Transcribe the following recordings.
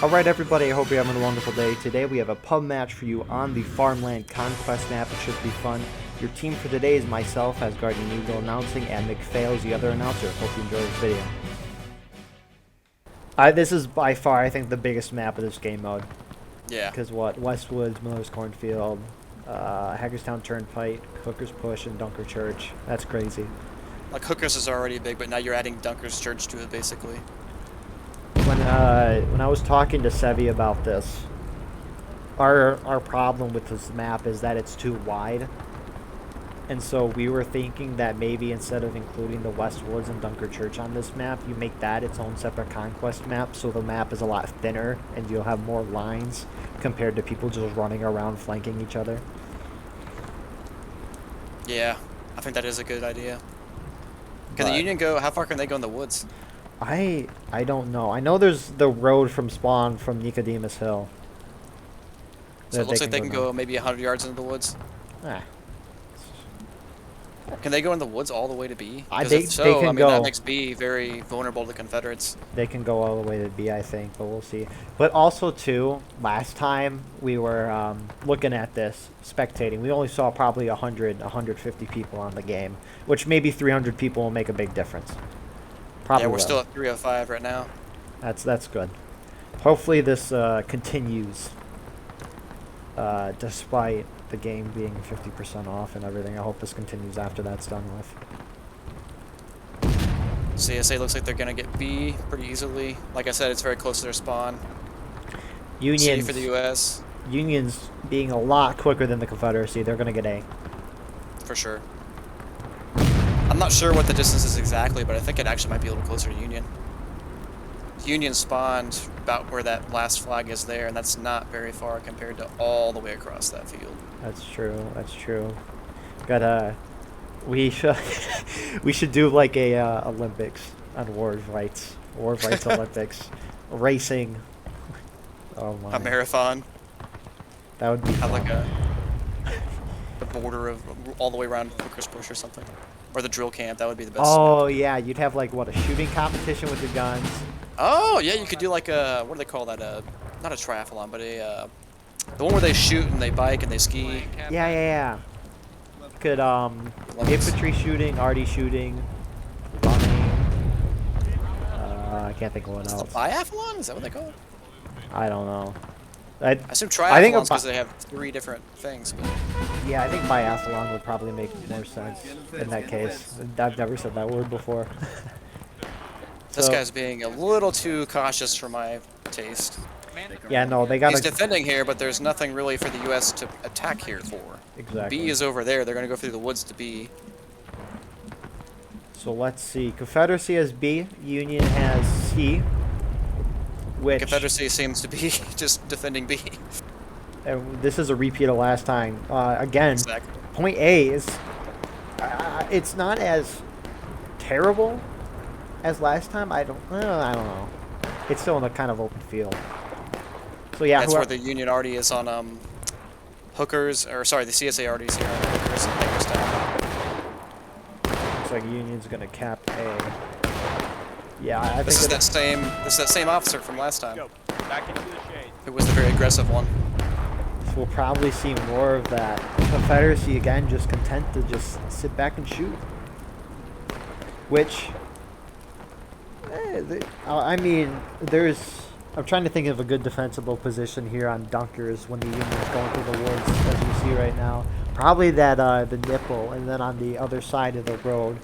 Alright everybody, I hope you're having a wonderful day. Today we have a pub match for you on the Farmland Conquest map. It should be fun. Your team for today is myself, as Guardian Eagle announcing, and McPhail is the other announcer. Hope you enjoy this video. This is by far, I think, the biggest map of this game mode. Yeah. Because what? Westwoods, Miller's Cornfield, Hagerstown Turnpike, Hooker's Push, and Dunker Church. That's crazy. Like, Hookers is already big, but now you're adding Dunker's Church to it, basically. When I was talking to Sevi about this, our problem with this map is that it's too wide. And so we were thinking that maybe instead of including the Westwoods and Dunker Church on this map, you make that its own separate conquest map, so the map is a lot thinner and you'll have more lines compared to people just running around flanking each other. Yeah, I think that is a good idea. Can the Union go, how far can they go in the woods? I don't know. I know there's the road from spawn from Nicodemus Hill. So it looks like they can go maybe 100 yards into the woods? Ah. Can they go in the woods all the way to B? They can go. That makes B very vulnerable to Confederates. They can go all the way to B, I think, but we'll see. But also, too, last time we were looking at this, spectating, we only saw probably 100, 150 people on the game, which maybe 300 people will make a big difference. Probably yeah, we're still at 305 right now. That's good. Hopefully this continues, despite the game being 50% off and everything. I hope this continues after that's done with. CSA looks like they're going to get B pretty easily. Like I said, it's very close to their spawn. C for the U.S. Union's being a lot quicker than the Confederacy. They're going to get A. For sure. I'm not sure what the distance is exactly, but I think it actually might be a little closer to Union. Union spawned about where that last flag is there, and that's not very far compared to all the way across that field. That's true. That's true. We should we should do like a Olympics on war rights Olympics, racing. Oh my. A marathon. That would be fun. Like the border of all the way around Hooker's Push or something, or the drill camp. That would be the best. Oh yeah, you'd have like what, a shooting competition with your guns. Oh yeah, you could do like a, what do they call that? Not a triathlon, but the one where they shoot and they bike and they ski. Yeah. Could infantry shooting, arty shooting, running. I can't think of what else. Biathlon? Is that what they call it? I don't know. I assume triathlons because they have 3 different things. But... yeah, I think biathlon would probably make more sense in that case. I've never said that word before. This guy's being a little too cautious for my taste. Yeah, no, they got. He's defending here, but there's nothing really for the U.S. to attack here for. Exactly. B is over there. They're going to go through the woods to B. So let's see. Confederacy has B. Union has C. Which Confederacy seems to be just defending B. And this is a repeat of last time. Again, exactly. Point A is. It's not as terrible as last time. I don't know. It's still in a kind of open field. So yeah, that's where the Union already is on Hookers, or sorry, the CSA already is here on Hookers and Hagerstown. Looks like Union's gonna cap A. Yeah, I think this is that same officer from last time. Back into the shade. It was the very aggressive one. So we'll probably see more of that. Confederacy again, just content to just sit back and shoot. Which, I mean, I'm trying to think of a good defensible position here on Dunkers when the Union's going through the woods, as you see right now. Probably that the nipple, and then on the other side of the road,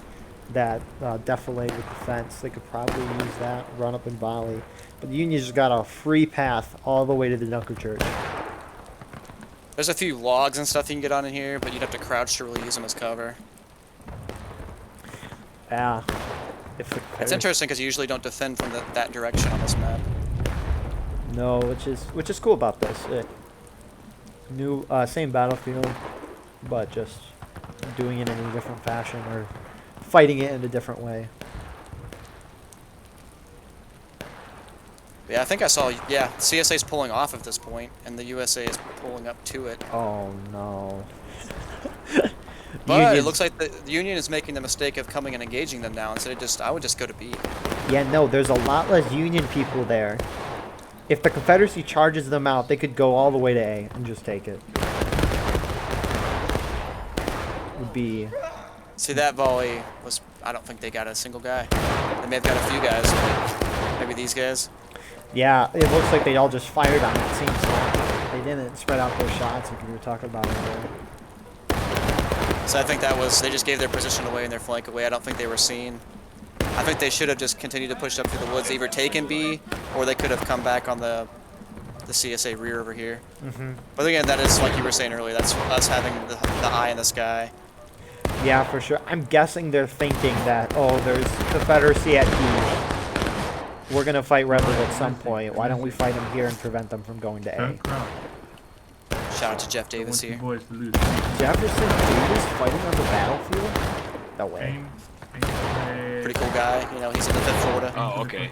that defilade with the fence. They could probably use that, run up and volley. But the Union just got a free path all the way to the Dunker Church. There's a few logs and stuff you can get on in here, but you'd have to crouch to really use them as cover. Yeah. It's interesting because you usually don't defend from that direction on this map. No, which is cool about this. Same battlefield, but just doing it in a different fashion or fighting it in a different way. Yeah, I think I saw. Yeah, CSA's pulling off at this point, and the USA is pulling up to it. Oh no. But it looks like the Union is making the mistake of coming and engaging them now instead of I would just go to B. Yeah, no, there's a lot less Union people there. If the Confederacy charges them out, they could go all the way to A and just take it. Would be... See, that volley was, I don't think they got a single guy. They may have got a few guys, but maybe these guys. Yeah, it looks like they all just fired on that same spot. They didn't spread out those shots like we were talking about earlier. So I think that was, they just gave their position away and their flank away. I don't think they were seen. I think they should have just continued to push up through the woods, either taken B, or they could have come back on the CSA rear over here. But again, that is, like you were saying earlier, that's us having the eye in the sky. Yeah, for sure. I'm guessing they're thinking that, oh, there's Confederacy at B. We're going to fight Rebels at some point. Why don't we fight them here and prevent them from going to A? Shout out to Jeff Davis here. Jefferson Davis fighting on the battlefield? No way. Pretty cool guy. You know, he's in the 5th Florida. Oh, okay.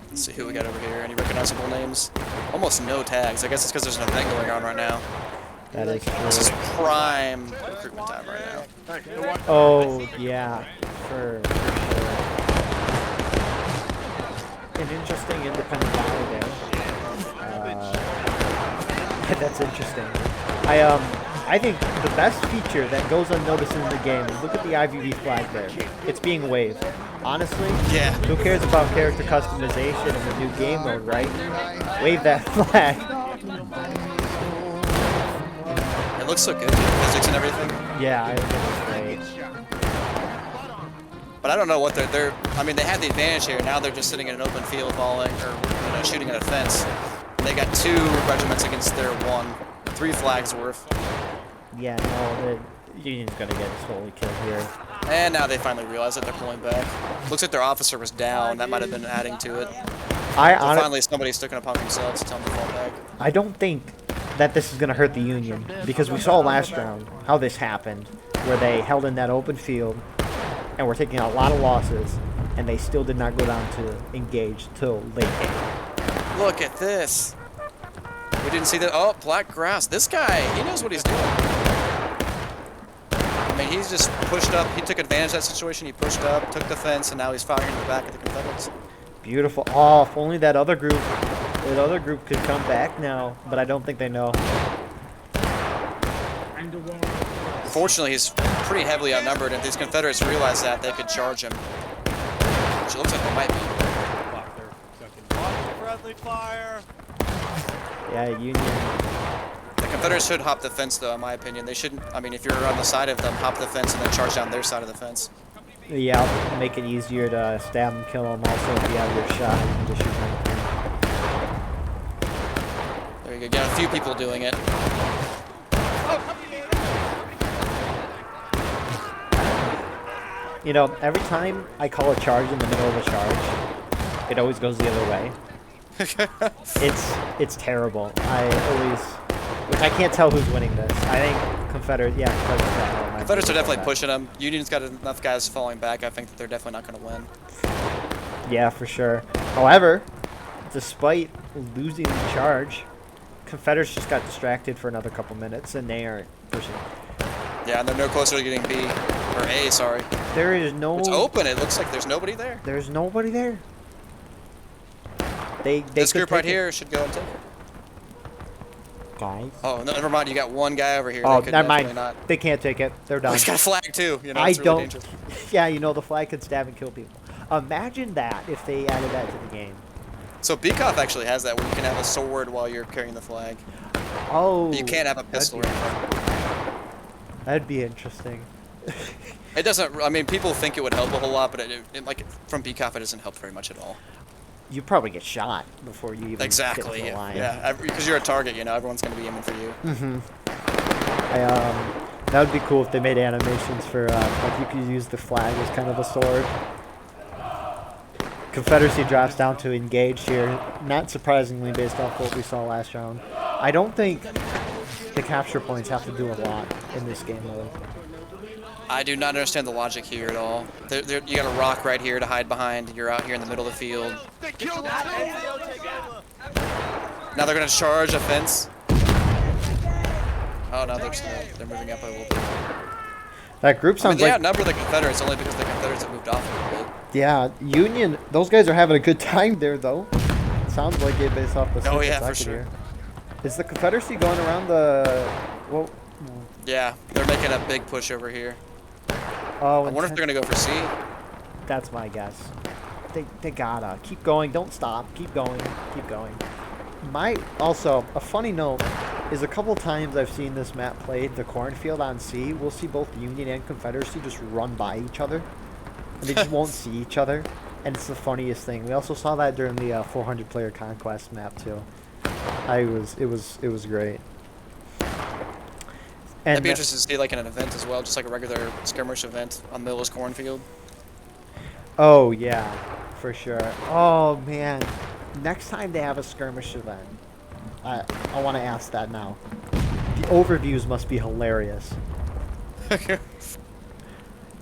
Let's see who we got over here. Any recognizable names? Almost no tags. I guess it's because there's an event going on right now. That is true. This is prime recruitment time right now. Oh, yeah. For sure. An interesting independent battle there. That's interesting. I think the best feature that goes unnoticed in the game is look at the IVV flag there. It's being waved. Honestly, Yeah. who cares about character customization in the new game mode, right? Wave that flag. It looks so good, dude. Physics and everything. Yeah, I think it's great. But I don't know what they're. I mean, they had the advantage here. Now they're just sitting in an open field, falling or shooting at a fence. They got 2 regiments against their 1. 3 flags worth. Yeah, no, the Union's gonna get totally killed here. And now they finally realize that they're pulling back. Looks like their officer was down. That might have been adding to it. So finally, somebody's taken upon themselves to tell them to fall back. I don't think that this is going to hurt the Union, because we saw last round how this happened, where they held in that open field and were taking a lot of losses, and they still did not go down to engage till late game. Look at this. We didn't see that. Oh, black grass. This guy, he knows what he's doing. I mean, he's just pushed up. He took advantage of that situation. He pushed up, took the fence, and now he's firing in the back of the Confederates. Beautiful. Oh, if only that other group could come back now, but I don't think they know. Fortunately, he's pretty heavily outnumbered, and if these Confederates realize that, they could charge him. Which it looks like they might be. Friendly fire. Yeah, Union. The Confederates should hop the fence, though, in my opinion. They shouldn't. I mean, if you're on the side of them, hop the fence and then charge down their side of the fence. Yeah, make it easier to stab and kill them. Also, if you have your shot, you can just shoot them. There you go. Got a few people doing it. You know, every time I call a charge in the middle of a charge, it always goes the other way. It's terrible. Which I can't tell who's winning this. I think Confederates, yeah, Confederates are definitely pushing them. Union's got enough guys falling back. I think that they're definitely not going to win. Yeah, for sure. However, despite losing the charge, Confederates just got distracted for another couple minutes, and they aren't pushing. Yeah, and they're no closer to getting B, or A, sorry. There is no... It's open. It looks like there's nobody there. There's nobody there. This group right here should go and take it. Guys. Oh, no, never mind. You got one guy over here. Oh, They could never mind. definitely not. They can't take it. They're done. He's got a flag too. You know, I it's really don't. dangerous. Yeah, you know the flag could stab and kill people. Imagine that if they added that to the game. So Beekoff actually has that where you can have a sword while you're carrying the flag. Oh. But you can't have a pistol or anything. That'd be interesting. It doesn't. I mean, people think it would help a whole lot, but like from Beekoff, it doesn't help very much at all. You probably get shot before you even get Exactly. to the line. Yeah. Because you're a target. You know, everyone's going to be aiming for you. That would be cool if they made animations for like you could use the flag as kind of a sword. Confederacy drops down to engage here, not surprisingly based off what we saw last round. I don't think the capture points have to do a lot in this game mode. I do not understand the logic here at all. You got a rock right here to hide behind, and you're out here in the middle of the field. Now they're going to charge a fence. Oh, no, they're moving up a little bit. That group I mean, sounds they like outnumber the Confederates only because the Confederates have moved off a little bit. yeah, Union. Those guys are having a good time there though. Sounds like it based off the Oh snippets yeah, I for could sure. hear. Is the Confederacy going around the? Well, Yeah, they're making a big push over here. oh, I and wonder if they're gonna go for C. that's my guess. They gotta keep going. Don't stop. Keep going. Keep going. My also a funny note is a couple times I've seen this map played. The cornfield on C. We'll see both Union and Confederacy just run by each other, and they just won't see each other. And it's the funniest thing. We also saw that during the 400 player conquest map too. It was great. That'd And be interesting to see like in an event as well, just like a regular skirmish event on Miller's cornfield. oh yeah, for sure. Oh man, next time they have a skirmish event, I want to ask that now. The overviews must be hilarious.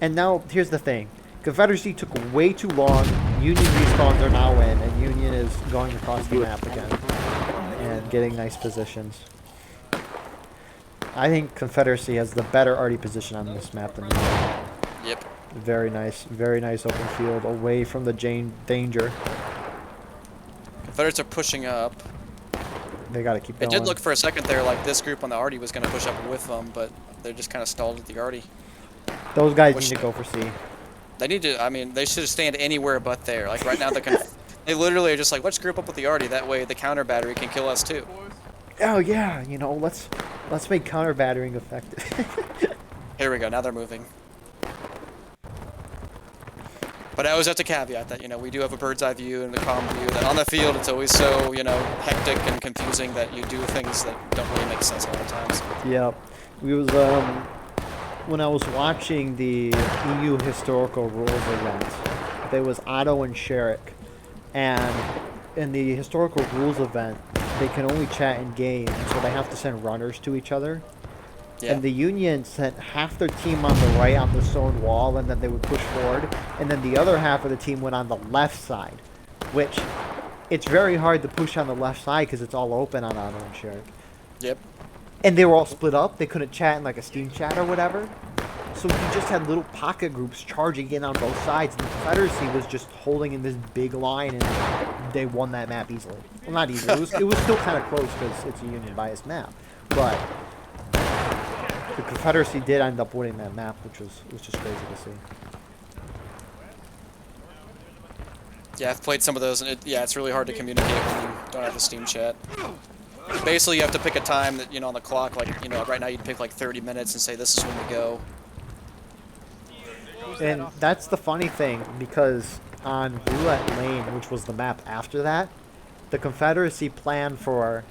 And now here's the thing: Confederacy took way too long. Union respawns are now in, and Union is going across the map again and getting nice positions. I think Confederacy has the better arty position on this map than Union. Yep. Very nice open field away from the danger. Confederates are pushing up. They gotta keep It going. did look for a second there like this group on the Arty was going to push up with them, but they're just kind of stalled at the Arty. Those guys Which need to go for C. They need to, I mean, they should stand anywhere but there. Like right now, they literally are just like, let's group up with the Arty. That way the counter battery can kill us too. Oh yeah, you know, let's make counter battering effective. Here we go. Now they're moving. But I always have to caveat that, you know, we do have a bird's eye view and a calm view. That on the field, it's always so, you know, hectic and confusing that you do things that don't really make sense a lot of times. Yep. We was when I was watching the EU historical rules event, there was Otto and Sherrick, and in the historical rules event, they can only chat in game, so they have to send runners to each other. Yeah. And the Union sent half their team on the right on the stone wall, and then they would push forward. And then the other half of the team went on the left side, which it's very hard to push on the left side because it's all open on Otto and Sherrick. Yep. And they were all split up. They couldn't chat in like a Steam chat or whatever. So you just had little pocket groups charging in on both sides. And the Confederacy was just holding in this big line, and they won that map easily. Well, not easily. It was still kind of close because it's a Union-biased map. But the Confederacy did end up winning that map, which was just crazy to see. Yeah, I've played some of those, and it's really hard to communicate when you don't have the Steam chat. Basically, you have to pick a time that, you know, on the clock, like, you know, right now you'd pick like 30 minutes and say this is when we go. And that's the funny thing, because on Roulette Lane, which was the map after that, the Confederacy planned for,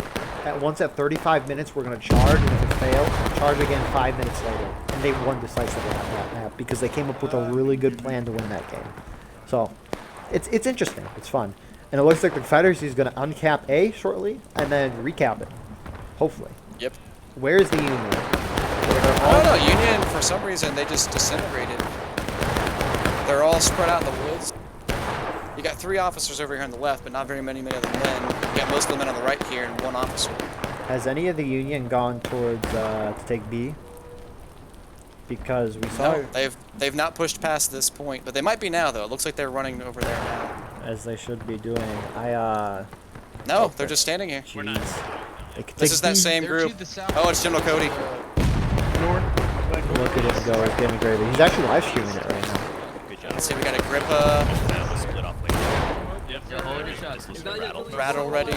once at 35 minutes, we're going to charge, and if it failed, charge again 5 minutes later. And they won decisively on that map, because they came up with a really good plan to win that game. So, it's interesting. It's fun. And it looks like the Confederacy is going to uncap A shortly, and then recap it. Hopefully. Yep. Where's the Union? I don't know, Union, for some reason, they just disintegrated. They're all spread out in the woods. You got 3 officers over here on the left, but not very many other men. You got most of the men on the right here and 1 officer. Has any of the Union gone towards to take B? Because we saw No, they've not pushed past this point, but they might be now though. It looks like they're running over there now. as they should be doing. No, they're just standing here. Jeez. This is that same group. Oh, it's General Cody. Look at him go. It's getting gravy. He's actually live streaming it right now. Let's see, we got Agrippa. Rattle ready.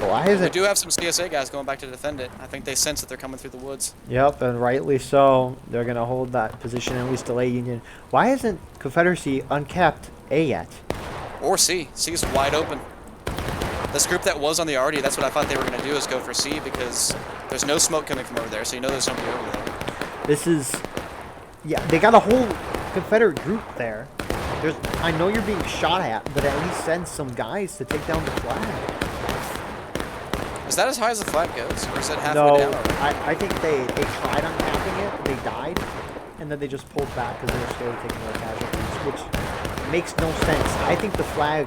Why is We it? do have some CSA guys going back to defend it. I think they sense that they're coming through the woods. Yep, and rightly so. They're gonna hold that position and at least delay Union. Why isn't Confederacy uncapped A yet? Or C. C is wide open. This group that was on the Arty, that's what I thought they were going to do, is go for C, because there's no smoke coming from over there, so you know there's nobody over there. This is, yeah, they got a whole Confederate group there. I know you're being shot at, but at least send some guys to take down the flag. Is that as high as the flag goes, or is it halfway No, down? I think they tried uncapping it, they died, and then they just pulled back because they were scared of taking more casualties, which makes no sense. I think the flag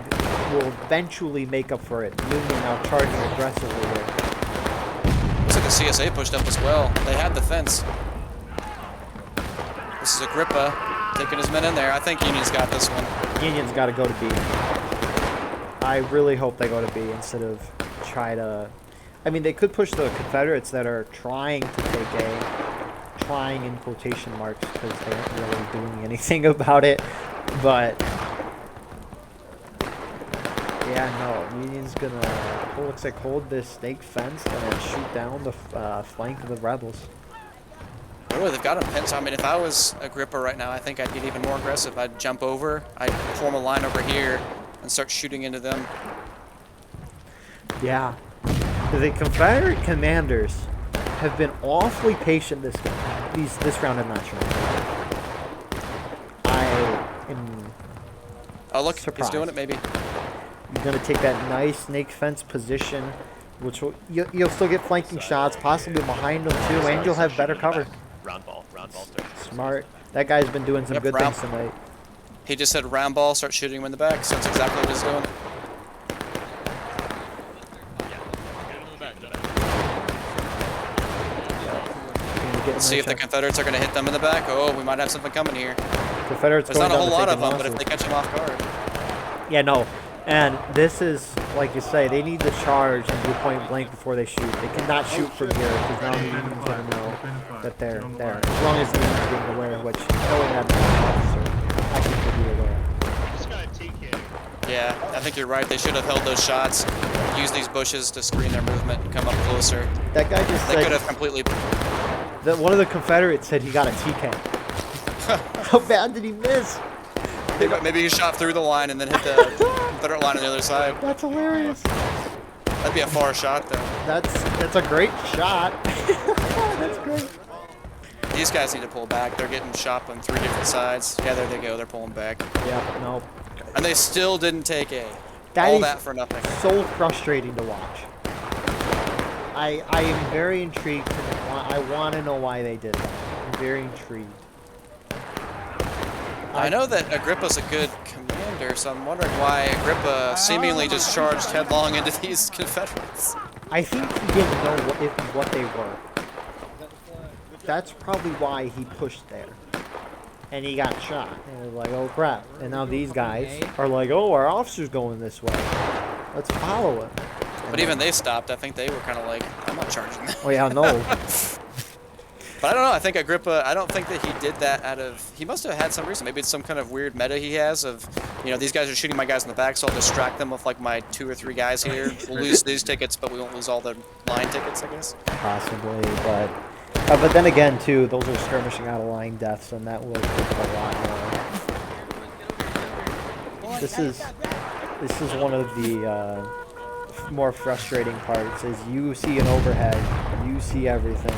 will eventually make up for it. Union now charging aggressively here. Looks like the CSA pushed up as well. They had the fence. This is Agrippa taking his men in there. I think Union's got this one. Union's got to go to B. I really hope they go to B instead of try to... I mean, they could push the Confederates that are trying to take A. Trying in quotation marks because they aren't really doing anything about it. But... yeah, no. Union's going to, looks like, hold this snake fence and then shoot down the flank of the rebels. Oh, they've got him pinned. So, I mean, if I was Agrippa right now, I think I'd get even more aggressive. I'd jump over. I'd form a line over here and start shooting into them. Yeah. The Confederate commanders have been awfully patient this round, I'm not sure. I am Oh, look, surprised. he's doing it maybe. You're going to take that nice snake fence position, which will, you'll still get flanking shots, possibly behind them too, and you'll have better cover. Round ball starts. Smart. That guy's been doing some good things tonight. He just said round ball, start shooting him in the back, so that's exactly what he's doing. Let's see if the Confederates are going to hit them in the back. Oh, we might have something coming here. Confederates There's not a whole lot of them, but if they catch them off guard. Yeah, no. And this is, like you say, they need to charge and do point blank before they shoot. They cannot shoot from here because now the Union's going to know that they're there. As long as the Union's being aware, which knowing that officer, I think they'll be aware. Yeah, I think you're right. They should have held those shots, used these bushes to screen their movement and come up closer. That guy just They said could have completely... that one of the Confederates said he got a TK. How bad did he miss? Maybe he shot through the line and then hit the Confederate line on the other side. That's hilarious. That'd be a far shot, though. That's a great shot. That's great. These guys need to pull back. They're getting shot on 3 different sides. Yeah, there they go. They're pulling back. Yeah, no. And they still didn't take A. All that for nothing. So frustrating to watch. I am very intrigued. I want to know why they did that. I'm very intrigued. I know that Agrippa's a good commander, so I'm wondering why Agrippa seemingly just charged headlong into these Confederates. I think he didn't know what they were. That's probably why he pushed there. And he got shot. And it was like, oh crap. And now these guys are like, oh, our officer's going this way. Let's follow him. But even they stopped. I think they were kind of like, I'm not charging them. Oh yeah, no. But I don't know. I think Agrippa, I don't think that he did that out of... He must have had some reason. Maybe it's some kind of weird meta he has of, you know, these guys are shooting my guys in the back, so I'll distract them with, like, my 2 or 3 guys here. We'll lose these tickets, but we won't lose all the line tickets, I guess. Possibly, but then again, too, those are skirmishing out of line deaths, and that will take a lot more. This is one of the more frustrating parts, is you see an overhead, you see everything.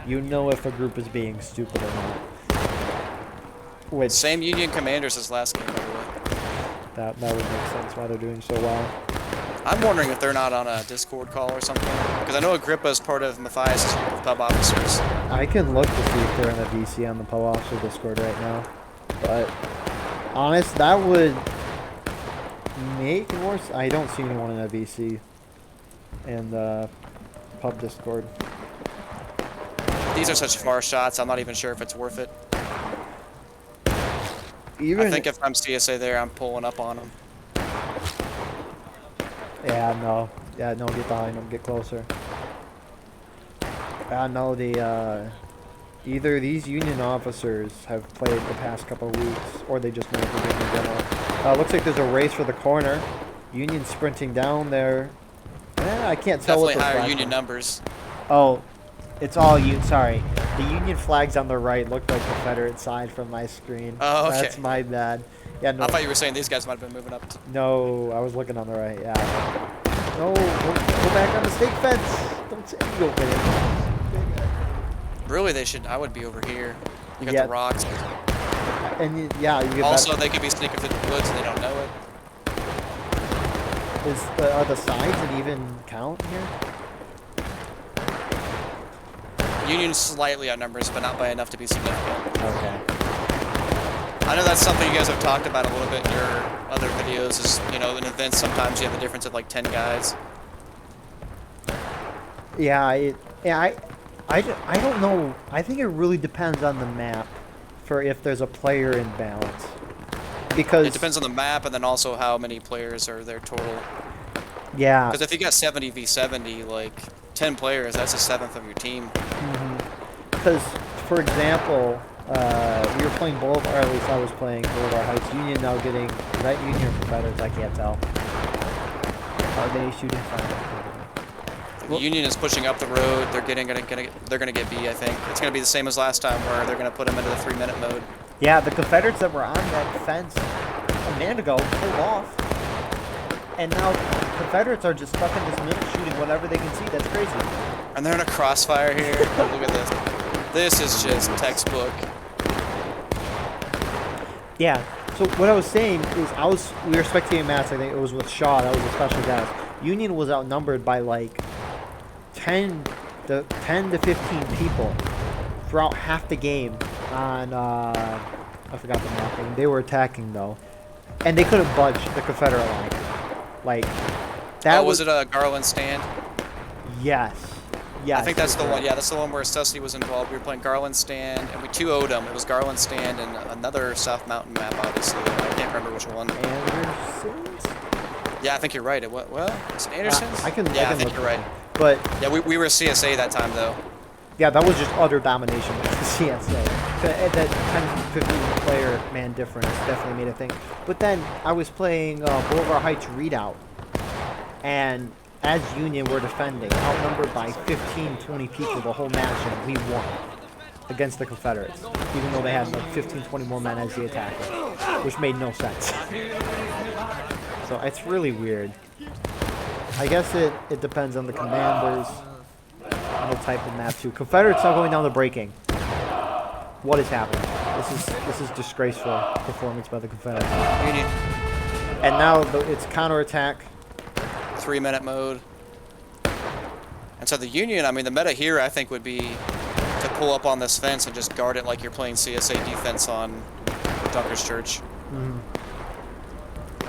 You know if a group is being stupid or not. Which, Same Union commanders as last game, by the way. that would make sense why they're doing so well. I'm wondering if they're not on a Discord call or something. Because I know Agrippa is part of Matthias' group of pub officers. I can look to see if they're in the VC on the pub officer Discord right now. But, honest, that would make it worse. I don't see anyone in a VC in the pub Discord. These are such far shots, I'm not even sure if it's worth it. Even I think if I'm CSA there, I'm pulling up on them. Yeah, no, get behind them, get closer. No, either these Union officers have played the past couple of weeks, or they just know what they're doing in general. Looks like there's a race for the corner. Union sprinting down there. I can't tell what Definitely they're higher flashing. Union numbers. Oh, it's all sorry. The Union flags on the right look like Confederate side from my screen. Oh, okay. That's my bad. Yeah, no. I thought you were saying these guys might have been moving up. No, I was looking on the right, yeah. No, go back on the stake fence. Don't say you go there. Really, they should. I would be over here. You got Yeah. the rocks. And you get Also, they could be sneaking through the woods and they don't know it. are the sides an even count here? Union slightly outnumbers, but not by enough to be significant. Okay. I know that's something you guys have talked about a little bit in your other videos. Is, you know, in events sometimes you have a difference of like 10 guys. Yeah, I don't know. I think it really depends on the map for if there's a player imbalance. Because It depends on the map and then also how many players are there total. yeah, Because if you got 70 v 70, like 10 players, that's a seventh of your team. because for example, we were playing both, or at least I was playing Boulevard Heights. Union now getting, is that Union or Confederates? I can't tell. Are they shooting fire? The Union is pushing up the road. They're gonna get B. I think it's gonna be the same as last time, where they're gonna put them into the 3-minute mode. Yeah, the Confederates that were on that fence a minute ago pulled off, and now Confederates are just stuck in this middle shooting whatever they can see. That's crazy. And they're in a crossfire here. Oh, look at this. This is just textbook. Yeah. So what I was saying is, we were spectating match. I think it was with Shaw. That was a special guest. Union was outnumbered by like 10 to 15 people throughout half the game. On I forgot the mapping. They were attacking though, and they couldn't budge the Confederate line. Like that. Oh, was it a Garland stand? Yes. Yes. I think that's the one. Yeah, that's the one where Stussy was involved. We were playing Garland stand, and we 2-0'd them. It was Garland stand and another South Mountain map, obviously. I can't remember which one. Anderson's? Yeah, I think you're right. It what? Well, is it Anderson's? I think look you're right. But yeah, we were CSA that time though. yeah, that was just utter domination with the CSA. That 10 15 player man difference definitely made a thing. But then I was playing Boulevard Heights Redoubt, and as Union were defending, outnumbered by 15, 20 people the whole match, and we won against the Confederates, even though they had like 15, 20 more men as the attacker, which made no sense. So it's really weird. I guess it depends on the commanders and the type of map too. Confederates are going down the breaking. What is happening? This is disgraceful performance by the Confederates. Union. And now it's counterattack. 3-minute mode. And so the Union, I mean, the meta here I think would be to pull up on this fence and just guard it like you're playing CSA defense on Dunker's Church.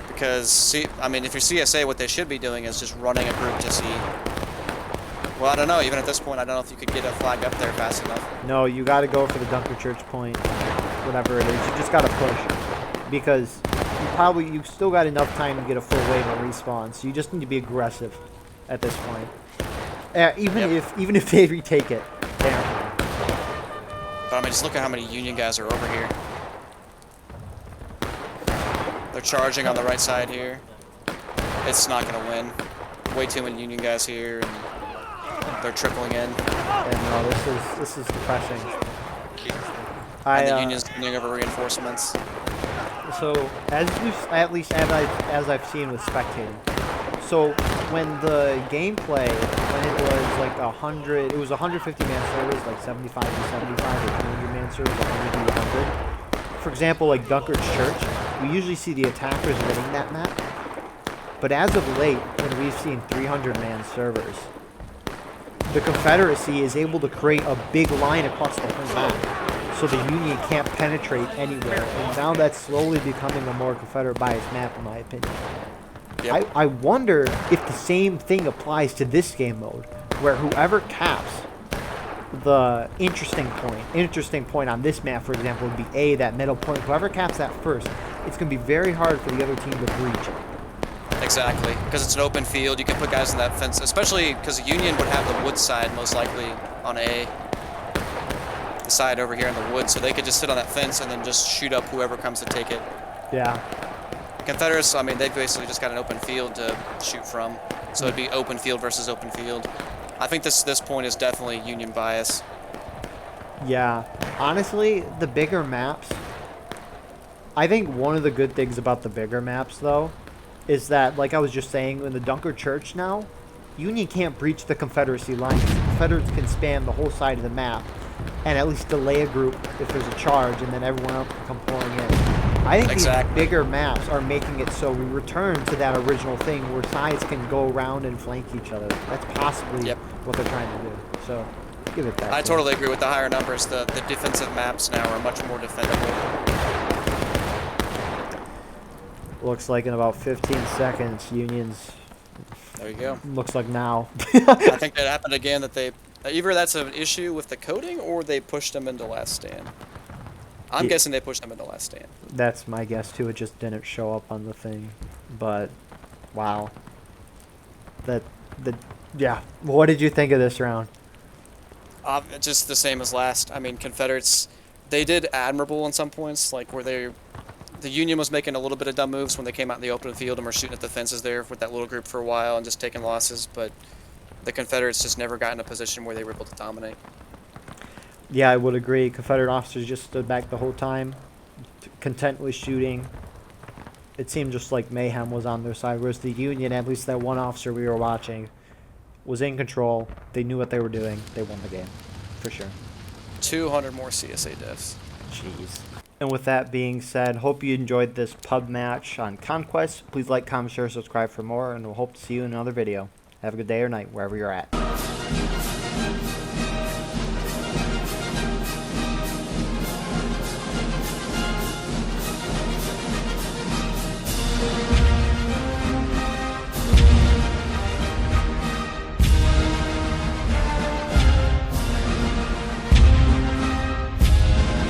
Because, I mean, if you're CSA, what they should be doing is just running a group to C. Well, I don't know. Even at this point, I don't know if you could get a flag up there fast enough. No, you got to go for the Dunker Church point, whatever it is. You just got to push, because you still got enough time to get a full wave of respawn. So you just need to be aggressive at this point. Even if they retake it, they aren't fine. But I mean, just look at how many Union guys are over here. They're charging on the right side here. It's not going to win. Way too many Union guys here, and they're tripling in. And no, this is depressing. And the Union's getting over reinforcements. So at least as I've seen with spectating. So when the gameplay, when it was like 100, it was 150 man servers, like 75 to 75, or 200 man servers, 100 to 100. For example, like Dunker's Church, we usually see the attackers winning that map. But as of late, when we've seen 300 man servers, the Confederacy is able to create a big line across the whole map, so the Union can't penetrate anywhere. And now that's slowly becoming a more Confederate biased map, in my opinion. Yep. I wonder if the same thing applies to this game mode, where whoever caps the interesting point on this map, for example, would be A, that middle point. Whoever caps that first, it's going to be very hard for the other team to breach it. Exactly, because it's an open field. You can put guys in that fence, especially because the Union would have the wood side most likely on A. The side over here in the woods, so they could just sit on that fence and then just shoot up whoever comes to take it. Yeah. Confederates, I mean, they've basically just got an open field to shoot from, so it'd be open field versus open field. I think this point is definitely Union bias. Yeah. Honestly, the bigger maps, I think one of the good things about the bigger maps, though, is that, like I was just saying, in the Dunker Church now, Union can't breach the Confederacy line. The Confederates can span the whole side of the map and at least delay a group if there's a charge, and then everyone else can come pouring in. I think these bigger maps are making it so we return to that original thing where sides can go around and flank each other. That's possibly what they're trying to do. So, give it that. I totally agree with the higher numbers. The defensive maps now are much more defendable. Looks like in about 15 seconds, Union's... There you go. Looks like now. I think that happened again, that they... Either that's an issue with the coding, or they pushed them into last stand. I'm Yeah. guessing they pushed them into last stand. That's my guess too. It just didn't show up on the thing. But wow. Yeah. What did you think of this round? Just the same as last. I mean, Confederates, they did admirable in some points, like where the Union was making a little bit of dumb moves when they came out in the open field and were shooting at the fences there with that little group for a while and just taking losses, but the Confederates just never got in a position where they were able to dominate. Yeah, I would agree. Confederate officers just stood back the whole time, contently shooting. It seemed just like mayhem was on their side, whereas the Union, at least that one officer we were watching, was in control. They knew what they were doing. They won the game, for sure. 200 more CSA deaths. Jeez. And with that being said, hope you enjoyed this pub match on Conquest. Please like, comment, share, subscribe for more, and we'll hope to see you in another video. Have a good day or night, wherever you're at.